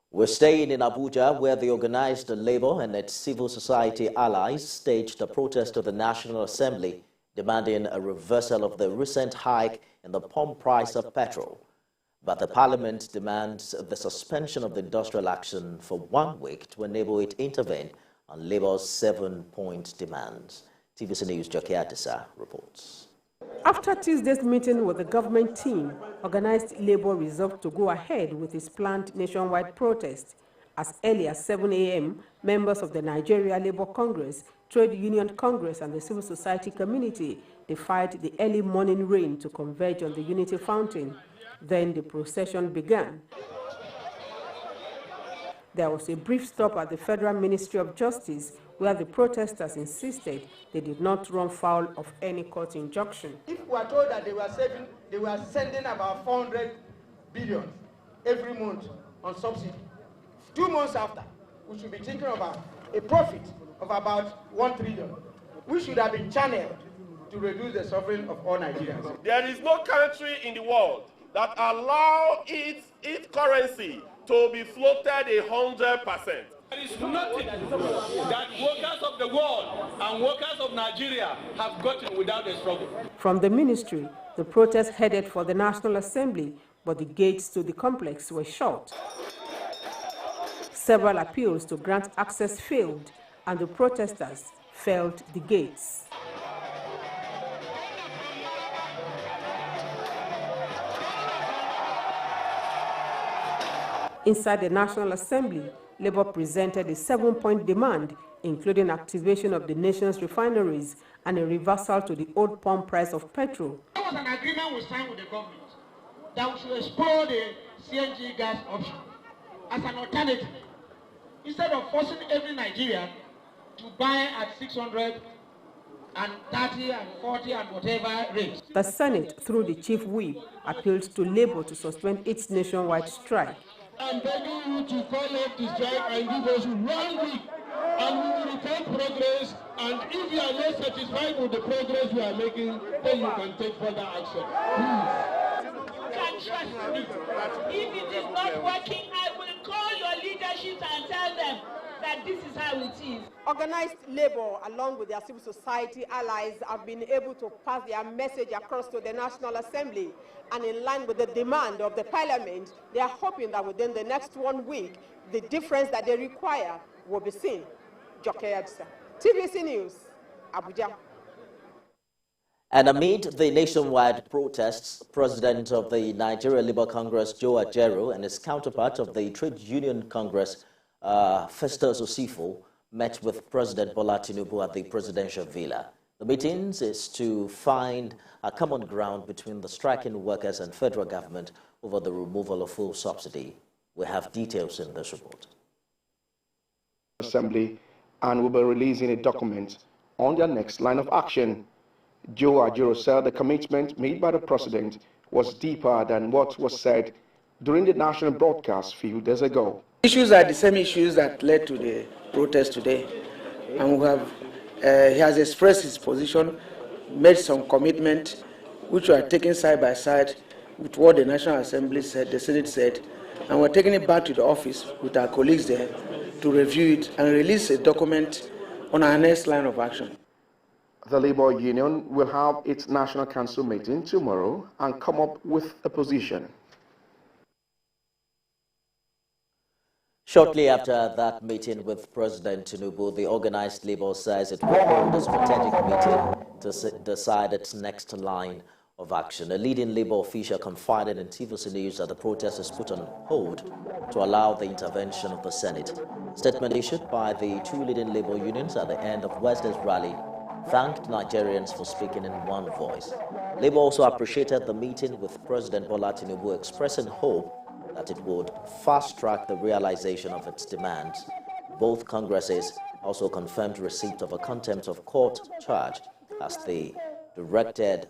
We're staying in Abuja, where the Organized Labor and its civil society allies staged a protest to the National Assembly, demanding a reversal of the recent hike in the pump price of petrol. But the parliament demands the suspension of the industrial action for 1 week to enable it to intervene on Labor's 7-point demands. TVC News' Jockey Adisa reports. After Tuesday's meeting with the government team, Organized Labor resolved to go ahead with its planned nationwide protest. As early as 7 a.m., members of the Nigeria Labour Congress, Trade Union Congress and the civil society community defied the early morning rain to converge on the Unity Fountain. Then the procession began. There was a brief stop at the Federal Ministry of Justice, where the protesters insisted they did not run foul of any court injunction. If we are told that they were sending about 400 billion every month on subsidy, 2 months after, we should be thinking about a profit of about 1 trillion. We should have been channeled to reduce the suffering of all Nigerians. There is no country in the world that allows its currency to be floated 100%. There is nothing that workers of the world and workers of Nigeria have gotten without a struggle. From the ministry, the protest headed for the National Assembly, but the gates to the complex were shut. Several appeals to grant access failed, and the protesters felled the gates. Inside the National Assembly, Labour presented a 7-point demand, including activation of the nation's refineries and a reversal to the old pump price of petrol. There was an agreement we signed with the government that we should explore the CNG gas option as an alternative, instead of forcing every Nigerian to buy at 630 and 40 and whatever rates. The Senate, through the Chief Whip, appealed to Labour to suspend its nationwide strike. I'm begging you to call off the strike and give us 1 week, and we will report progress. And if you are not satisfied with the progress we are making, then you can take further action. You can trust me. If it is not working, I will call your leadership and tell them that this is how it is. Organized Labour, along with their civil society allies, have been able to pass their message across to the National Assembly. And in line with the demand of the Parliament, they are hoping that within the next 1 week, the difference that they require will be seen. Jockey Adisa, TVC News, Abuja. And amid the nationwide protests, President of the Nigeria Labour Congress, Joe Ajaero, and his counterpart of the Trade Union Congress, Festus Osifo, met with President Bola Tinubu at the presidential villa. The meetings is to find a common ground between the striking workers and federal government over the removal of fuel subsidy. We have details in this report. Assembly and will be releasing a document on their next line of action. Joe Ajaero said the commitment made by the president was deeper than what was said during the national broadcast a few days ago. Issues are the same issues that led to the protest today, and we have he has expressed his position, made some commitment, which we are taking side by side with what the National Assembly said, the Senate said, and we're taking it back to the office with our colleagues there to review it and release a document on our next line of action. The Labour Union will have its National Council meeting tomorrow and come up with a position. Shortly after that meeting with President Tinubu, the Organized Labour says it will hold a strategic meeting to decide its next line of action. A leading Labour official confided in TVC News that the protest is put on hold to allow the intervention of the Senate. A statement issued by the 2 leading Labour unions at the end of Wednesday's rally thanked Nigerians for speaking in one voice. Labour also appreciated the meeting with President Bola Tinubu, expressing hope that it would fast-track the realization of its demands. Both Congresses also confirmed receipt of a contempt of court charge as they directed